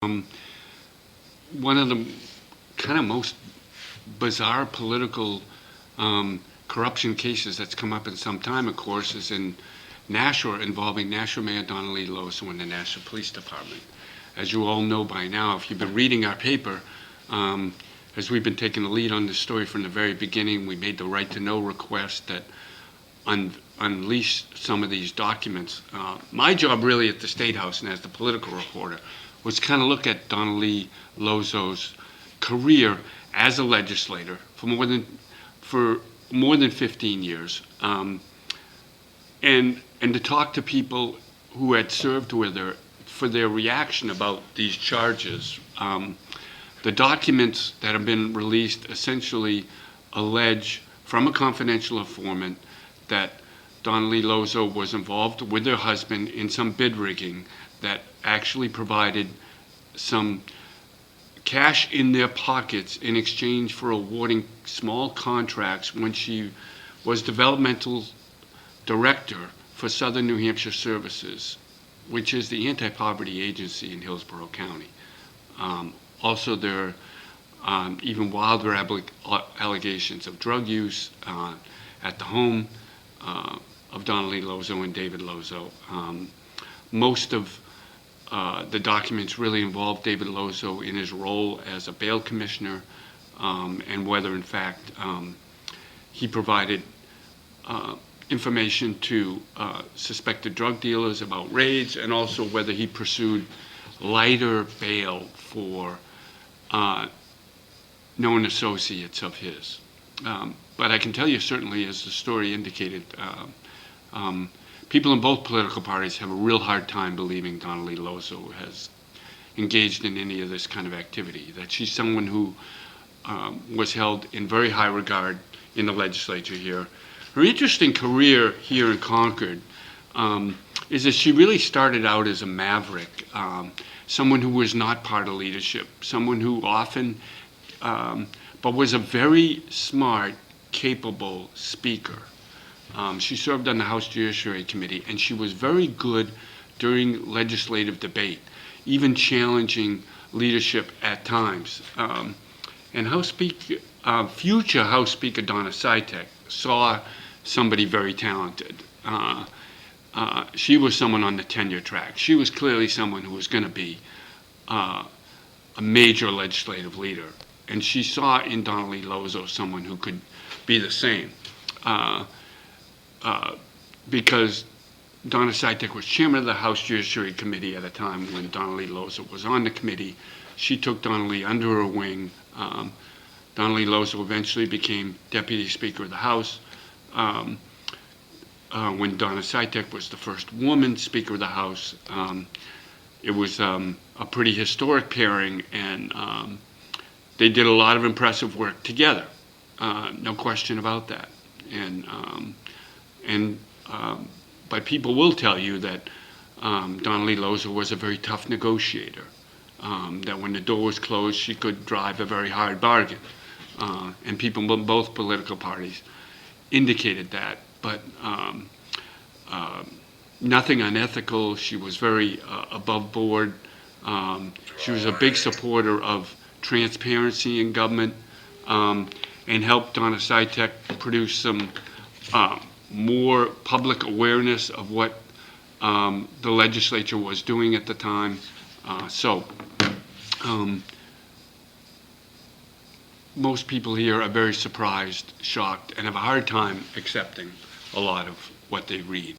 Um, One of the kind of most bizarre political corruption cases that's come up in some time, of course, is in Nashua, involving Nashua Mayor Donnalee Lozeau and the Nashua Police Department. As you all know by now, if you've been reading our paper, as we've been taking the lead on this story from the very beginning, we made the right to know request that unleashed some of these documents. My job really at the Statehouse and as the political reporter was kind of look at Donnalee Lozeau's career as a legislator for more than 15 years, and to talk to people who had served with her for their reaction about these charges. The documents that have been released essentially allege from a confidential informant that Donnalee Lozeau was involved with her husband in some bid rigging that actually provided some cash in their pockets in exchange for awarding small contracts when she was developmental director for Southern New Hampshire Services, which is the anti-poverty agency in Hillsborough County. Also, there are even wilder allegations of drug use at the home of Donnalee Lozeau and David Lozeau. Most of the documents really involve David Lozeau in his role as a bail commissioner, and whether in fact he provided information to suspected drug dealers about raids, and also whether he pursued lighter bail for known associates of his. But I can tell you certainly, as the story indicated, people in both political parties have a real hard time believing Donnalee Lozeau has engaged in any of this kind of activity, that she's someone who was held in very high regard in the legislature here. Her interesting career here in Concord is that she really started out as a maverick, someone who was not part of leadership, someone who often, but was a very smart, capable speaker. She served on the House Judiciary Committee, and she was very good during legislative debate, even challenging leadership at times. And future House Speaker Donna Sitek saw somebody very talented. She was someone on the tenure track. She was clearly someone who was going to be a major legislative leader. And she saw in Donnalee Lozeau someone who could be the same. Because Donna Sitek was chairman of the House Judiciary Committee at a time when Donnalee Lozeau was on the committee. She took Donnalee under her wing. Donnalee Lozeau eventually became Deputy Speaker of the House. When Donna Sitek was the first woman Speaker of the House, it was a pretty historic pairing, and they did a lot of impressive work together. No question about that. But people will tell you that Donnalee Lozeau was a very tough negotiator, that when the door was closed, she could drive a very hard bargain. And people in both political parties indicated that, but nothing unethical. She was very above board. She was a big supporter of transparency in government, and helped Donna Sitek produce some more public awareness of what the legislature was doing at the time. Most people here are very surprised, shocked, and have a hard time accepting a lot of what they read.